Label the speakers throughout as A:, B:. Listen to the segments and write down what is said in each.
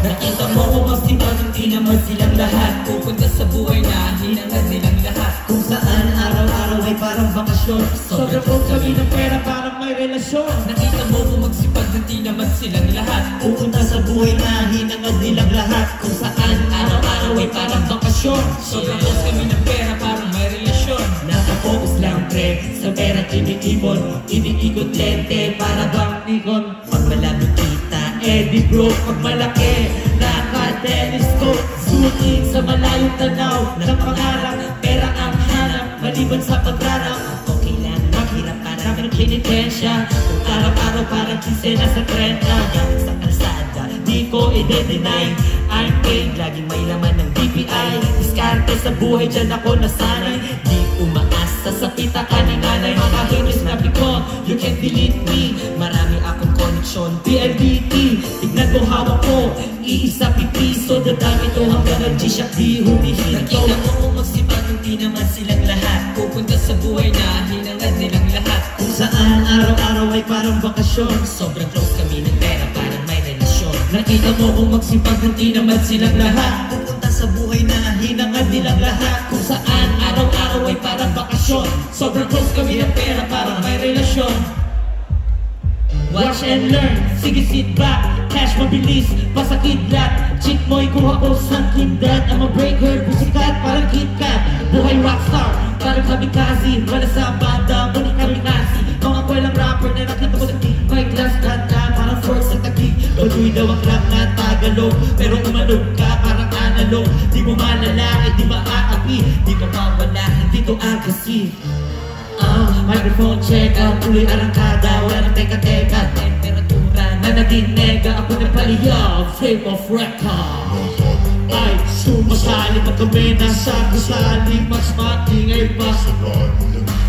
A: Nakita mo kung magsipan, hindi naman silang lahat. Pupunta sa buhay na hinangad nilang lahat. Kung saan araw-araw ay parang bakasyon. Sobrang broke kami ng pera, parang may relasyon. Nakita mo kung magsipag, hindi naman silang lahat. Pupunta sa buhay na hinangad nilang lahat. Kung saan araw-araw ay parang bakasyon. Sobrang broke kami ng pera, parang may relasyon. Nakapokus lang pre, sa pera tiniipon. Iniikot lente, para bang Nikon. Pag malami kita, Eddie bro, pag malaki, naka-telescope, zooming sa malayong tanaw ng pangarap, pera ang hanap, maliban sa pagranap. Okay lang, maghirap para ng pinitensya. Kung araw-araw parang kinsena sa 30. Sa kalsada, di ko i-deny, I'm paid, laging may laman ng DPI. Diskarte sa buhay, dyan ako nasanay. Di umaasa sa pitaka ni nanay. Mga haters nabi ko, you can't delete me. Marami akong connection, PLDT. Tignan mo hawak ko, iisa pipiso. Dadami to hanggang nag-G-Shock, di humihinto. Nakita mo kung magsipag, hindi naman silang lahat. Pupunta sa buhay na hinangad nilang lahat. Kung saan araw-araw ay parang bakasyon. Sobrang close kami ng pera, parang may relasyon. Nakita mo kung magsipag, hindi naman silang lahat. Pupunta sa buhay na hinangad nilang lahat. Kung saan araw-araw ay parang bakasyon. Sobrang close kami ng pera, parang may relasyon. Watch and learn, sige sit back. Cash mabilis, pasakidlat. Chick mo'y kuha ko sa kindat. I'm a breaker, pusikat, parang KitKat. Buhay rockstar, parang kamikaze. Wala sa banda, muli kami nasi. Mga walang rapper na nakita ko sa may class kanta, parang force sa tagig. Baduy daw ang rap na Tagalog, pero umanog ka parang analog. Di mo malalaki, di maaapi. Di ka mawala, hindi to aggressive. Microphone check, tuloy arangkada. Wala nang teka-teka, temperatura na nadinega. Ako na paliyab, flame of record. Ay, sumasali pag kami nasa gusali. Mas maingay pa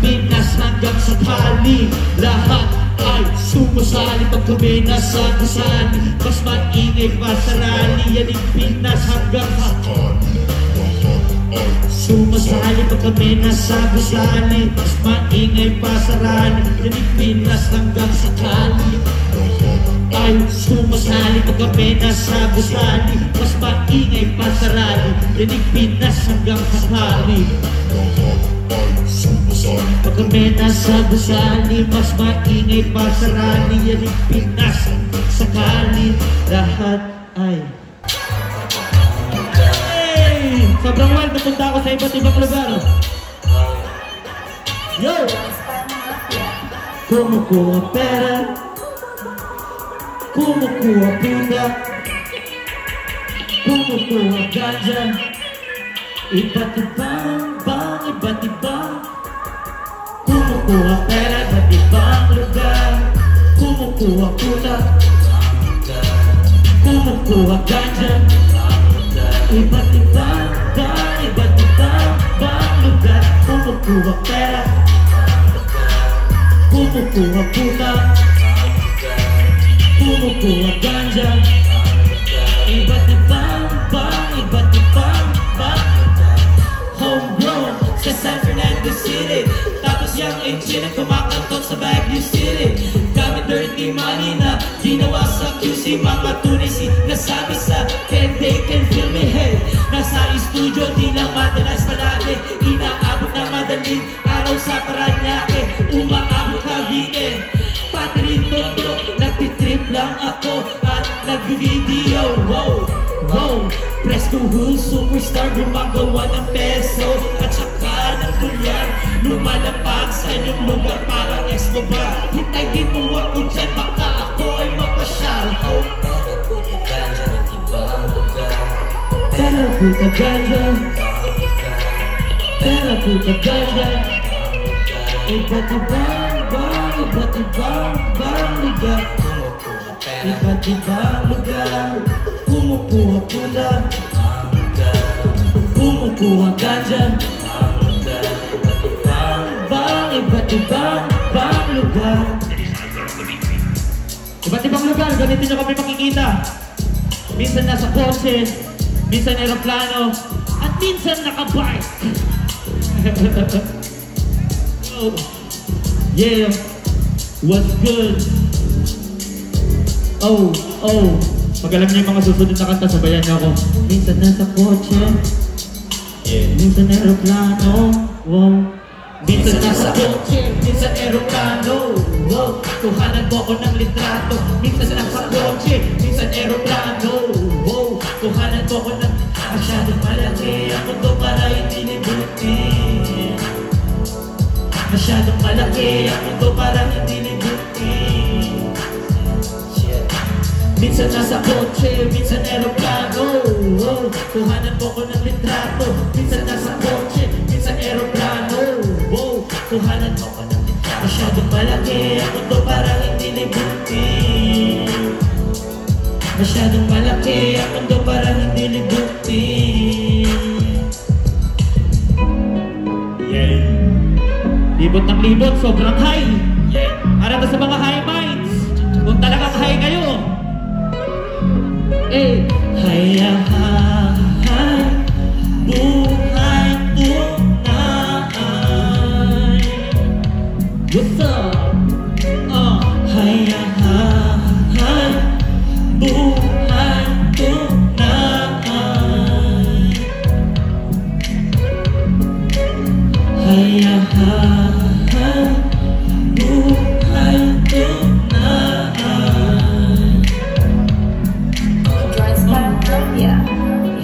A: Pinas hanggang sa Cali. Lahat ay sumasali pag kami nasa gusali. Mas maingay pa sa rally. Yan yung Pinas hanggang sa Cali. Sumasali pag kami nasa gusali. Mas maingay pa sa rally. Yan yung Pinas hanggang sa Cali. Ay, sumasali pag kami nasa gusali. Mas maingay pa sa rally. Yan yung Pinas hanggang sa Cali. Pag kami nasa gusali, mas maingay pa sa rally. Yan yung Pinas sa Cali. Lahat ay sobrang wild, napunta ako sa iba't ibang lugar. Yo! Kumukuha pera, kumukuha puta, kumukuha ganja. Iba't ibang bang, iba't ibang. Kumukuha pera, iba't ibang lugar. Kumukuha puta, kumukuha ganja. Iba't ibang bang, iba't ibang bang lugar. Kumukuha pera, kumukuha puta, kumukuha ganja. Iba't ibang bang, iba't ibang bang. Homegrown sa San Fernando City. Tapos yung engine ang kumakantok sa Baguio City. Gamit dirty money na ginawa sa QC. Mga tunisi nasabi sa Can They Can Feel Me. Hey, nasa studio di lang madalas palagi. Inaabot na madaling araw sa Paranaque. Umaabot Cavite, pati rin toto. Nagtitrip lang ako at nag-video. Wow, wow, press to who superstar gumagawa ng peso at saka ng dolyar. Lumalapag sa inyong lugar parang Escobar. Hintayin mo ako dyan, baka ako ay mapasyal. Pera puta ganja, pera puta ganja. Iba't ibang bang, iba't ibang bang lugar. Iba't ibang lugar. Kumukuha puta, kumukuha ganja. Iba't ibang bang lugar. Iba't ibang lugar, ganito nyo kami makikita. Minsan nasa kotse, minsan aeroplano, at minsan naka-bike. Oh, yeah. What's good? Oh, oh. Pag alam niyo yung mga susunod na kanta, sabayan niyo ako. Minsan nasa kotse, minsan aeroplano, wow. Minsan nasa kotse, minsan aeroplano, wow. Kuhanan mo ako ng litrato. Minsan nasa kotse, minsan aeroplano, wow. Kuhanan mo ako ng masyadong malaki. Ako to para hindi libutin. Masyadong malaki. Ako to para hindi libutin. Minsan nasa kotse, minsan aeroplano, wow. Kuhanan mo ako ng litrato. Minsan nasa kotse, minsan aeroplano, wow. Kuhanan mo ako ng litrato. Masyadong malaki. Ako to para hindi libutin. Masyadong malaki ang mundo para hindi libutin. Yeah. Libot ng libot, sobrang high. Yeah. Para ba sa mga high minds? Kung talagang high kayo. Eh, high, high, buhay tunay. What's up? High, high, buhay tunay. Haya, haya, buhay tunay.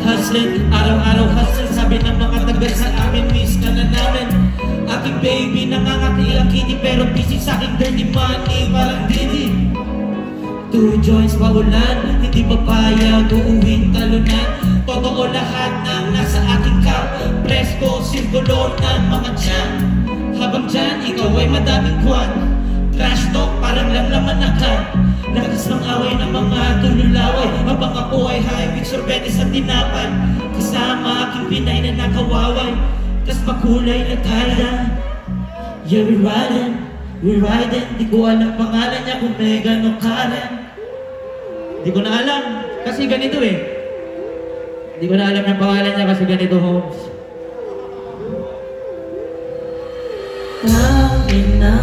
A: Hustling, araw-araw hustle. Sabi ng mga tagal sa amin, miss ka na namin. Aking baby, nangangati ang kitty, pero busy sa aking dirty money, parang didi. 2 joints pa ulan, hindi papayag, uuwing talunan. Totoo lahat ng nasa aking cup, presko, sirkulo ng mga tiyan. Habang dyan, ikaw ay madaming kwan. Trash talk, parang lang laman ng kan. Lakas ng away ng mga tululaway, habang ako ay high with sorbetes at tinapay. Kasama aking pinay na nakawaway, tas makulay na Thailand. Yeah, we're riding, di ko alam pangalan niya kung Megan o Karen. Di ko na alam, kasi ganito eh. Di ko na alam yung pangalan niya kasi ganito, Holmes. Tangina,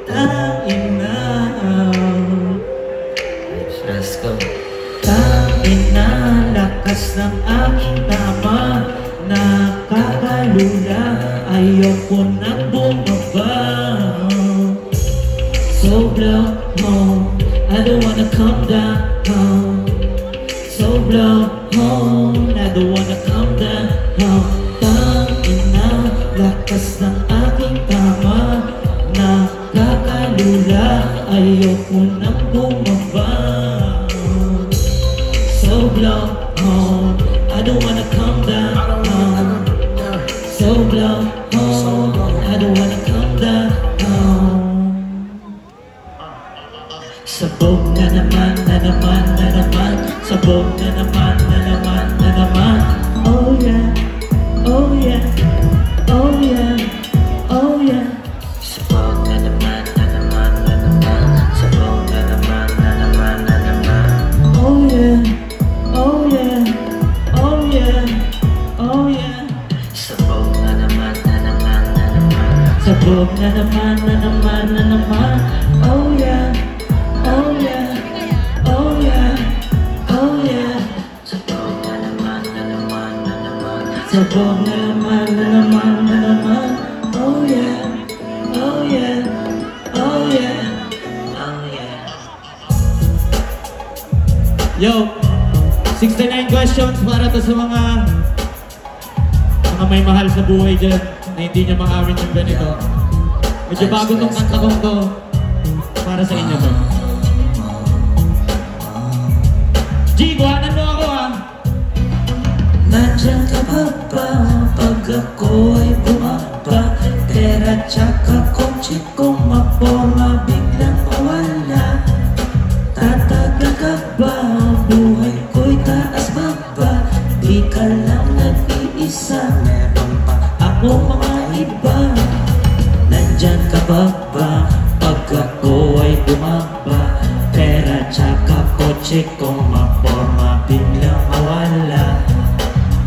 A: tangina, let's go. Tangina, lakas ng aking tama, nakakalula, ayoko nang bumaba. So blow, home, I don't wanna come down, home. So blow, home, I don't wanna come down, home. Tangina, lakas ng aking tama, nakakalula, ayoko nang bumaba. So blow, home, I don't wanna come down, home. So blow, home, I don't wanna come down, home. Sabog na naman, na naman, na naman. Sabog na naman, na naman, na naman. Oh yeah, oh yeah, oh yeah, oh yeah. Sabog na naman, na naman, na naman. Sabog na naman, na naman, na naman. Oh yeah, oh yeah, oh yeah, oh yeah. Sabog na naman, na naman, na naman. Sabog na naman, na naman, na naman. Oh yeah. Oh yeah, oh yeah, oh yeah. Sabog na naman, na naman, na naman. Sabog na naman, na naman, na naman. Oh yeah, oh yeah, oh yeah, oh yeah. Yo, 69 questions para to sa mga may mahal sa buhay dyan na hindi niya maamin yung ganito. Medyo bago tong kanta kong to, para sa inyo to. G, buhanan mo ako ha. Nandiyan ka ba ba pag ako ay bumaba? Pera tsaka kotse kong maporma biglang mawala. Tatagal ka ba? Buhay ko'y taas baba. Di ka lang nag-iisa, meron pa ako mga iba. Nandiyan ka ba ba pag ako ay bumaba? Pera tsaka kotse kong maporma biglang mawala.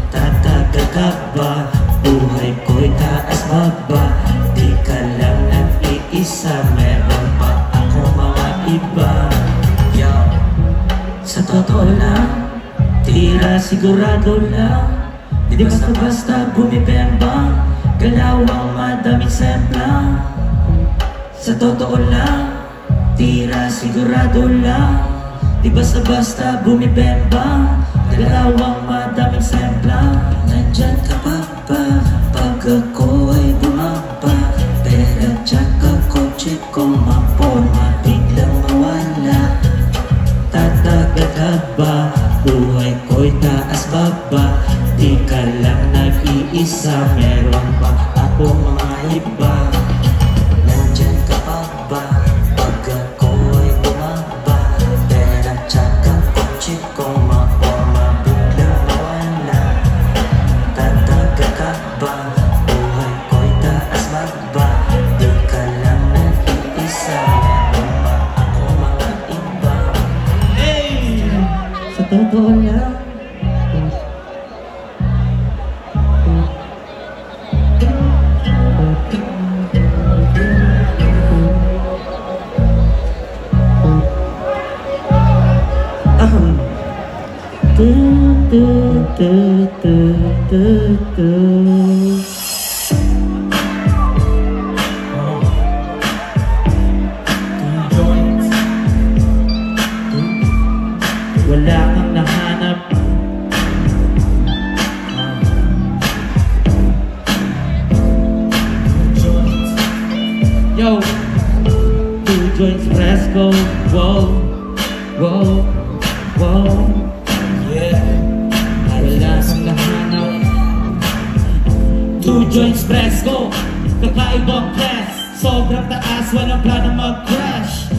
A: Tatagal ka ba? Buhay ko'y taas baba. Di totoo lang, tira sigurado lang. Di basta-basta bumibembang, galawang madaming semplang. Sa totoo lang, tira sigurado lang. Di basta-basta bumibembang, galawang madaming semplang. Nandyan ka pa ba pag ako ay bumaba? Pera tsaka kotse ko maporma, biglang mawala. Tatagad ba? Buhay ko'y taas baba. Di ka lang nag-iisa, meron pa ako mga iba. Nandyan ka pa ba pag ako ay bumaba? Pera tsaka kotse ko maporma, biglang mawala. Tatagad ka ba? Buhay ko'y taas baba. Di ka lang nag-iisa, meron pa ako mga iba. Hey! Sa totoo lang, wala kang nahanap. Yo, 2 joints, let's go. Whoa, whoa, whoa. Yeah, wala kang nahanap. 2 joints, let's go. Kakaibang class, sobrang taas, walang plano mag-crash.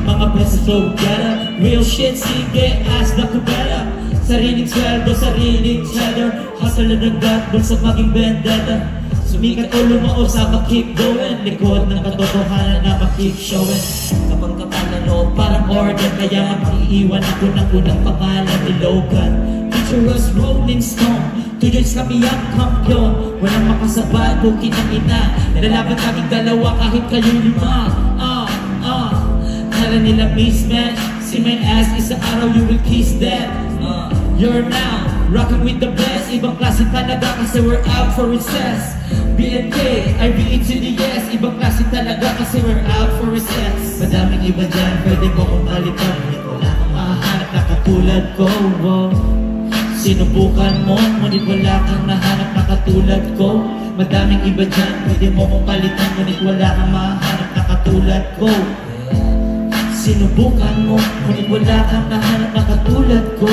A: Mga preso so better, real shit, sige, ask the kubera. Sariling sweldo, sariling cheddar, hustle na naggat, bulsa maging vendetta. Sumikat o lumao sa keep going, likod ng katotohanan na keep showing. Kapag kapalalo, parang order, kaya mag-iiwan ako ng unang pangalan ni Logan. Picture us rolling stone, 2 joints kami ang kampiyon. Walang makasabay, bukin ang ina, nilalaban kaming dalawa kahit kayo 5. Kala nila mismatch, see my ass, isang araw you will kiss that. You're now rocking with the best, ibang klase talaga kasi we're out for recess. BNK, IBE to the yes, ibang klase talaga kasi we're out for recess. Madaming iba dyan, pwede mo kong palitan, ngunit wala kang mahanap na katulad ko. Sinubukan mo, ngunit wala kang nahanap na katulad ko. Madaming iba dyan, pwede mo kong palitan, ngunit wala kang mahanap na katulad ko. Sinubukan mo, ngunit wala kang nahanap na katulad ko.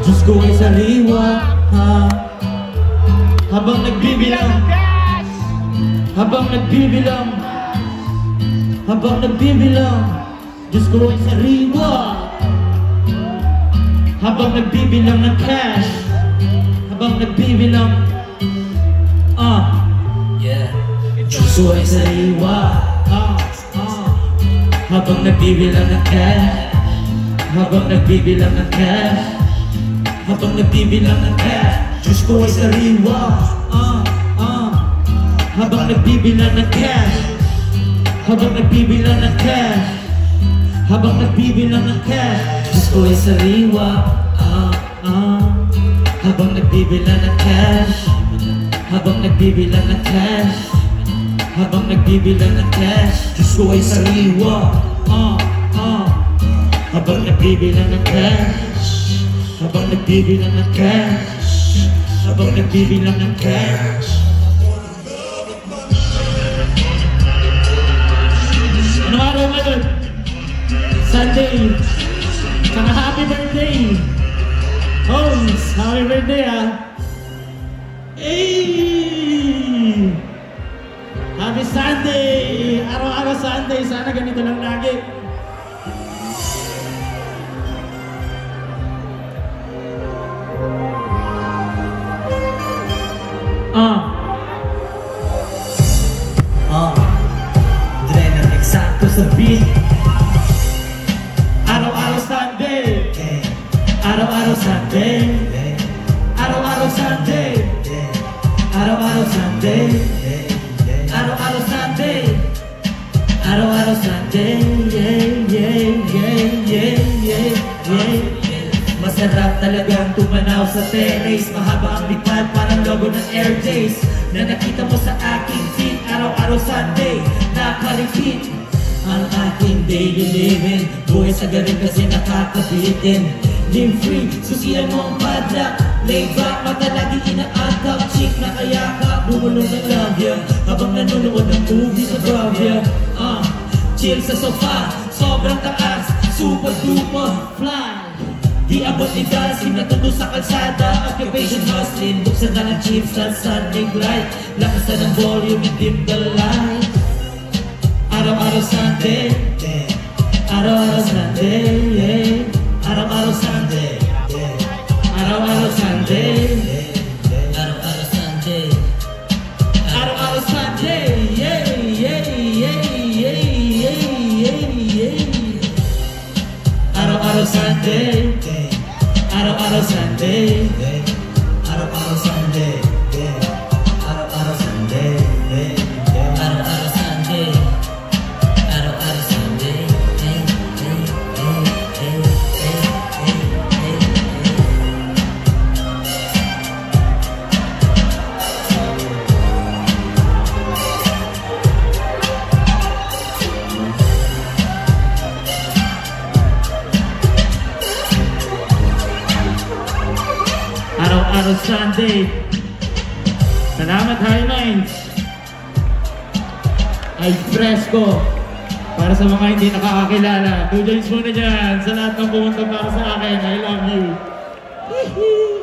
A: Diyos ko ay sariwa, habang nagbibilang, habang nagbibilang, habang nagbibilang. Diyos ko ay sariwa, habang nagbibilang ng cash, habang nagbibilang. Yeah. Diyos ko ay sariwa, habang nagbibilang ng cash, habang nagbibilang ng cash, habang nagbibilang ng cash. Diyos ko ay sariwa, habang nagbibilang ng cash, habang nagbibilang ng cash, habang nagbibilang ng cash. Diyos ko ay sariwa, habang nagbibilang ng cash, habang nagbibilang ng cash, habang nagbibilang ng cash. Diyos ko ay sariwa, habang nagbibilang ng cash, habang nagbibilang ng cash, habang nagbibilang ng cash. Anong araw ngayon? Sunday. Saka happy birthday Holmes, happy birthday Hey! Happy Sunday! Araw-araw Sunday, sana ganito lang lagi. sa beat. Araw-araw Sunday, araw-araw Sunday, araw-araw Sunday, araw-araw Sunday, araw-araw Sunday, araw-araw Sunday, Masarap talagang tumanaw sa terrace. Mahaba ang likad, parang logo ng Air Days na nakita mo sa aking feed. Araw-araw Sunday, naka-repeat ang aking daily living. Buhay sa garin kasi nakakabitin. Live free, susiyan mo ang padlock. Lay back, mata lagi ina-attack. Chick na kayaka, bumulong ng love ya habang nanonood ng movie sa Bravia. Chill sa sofa, sobrang taas, super duper fly. Di abot ni Dalsin, natuto sa kalsada. Occupation hustling, buksan na ng chips at Sunday light. Lakasan ng volume and dim the light. Araw-araw Sunday, araw-araw Sunday, araw-araw Sunday, araw-araw Sunday, araw-araw Sunday, araw-araw Sunday, araw-araw Sunday, araw-araw Sunday, araw-araw Sunday, araw-araw Sunday, araw-araw Sunday, araw-araw Sunday. Araw-araw Sunday. Salamat Highlines. Ay Fresco. Para sa mga hindi nakakakilala, 2 joints muna dyan sa lahat ng pumunta para sa akin. I love you.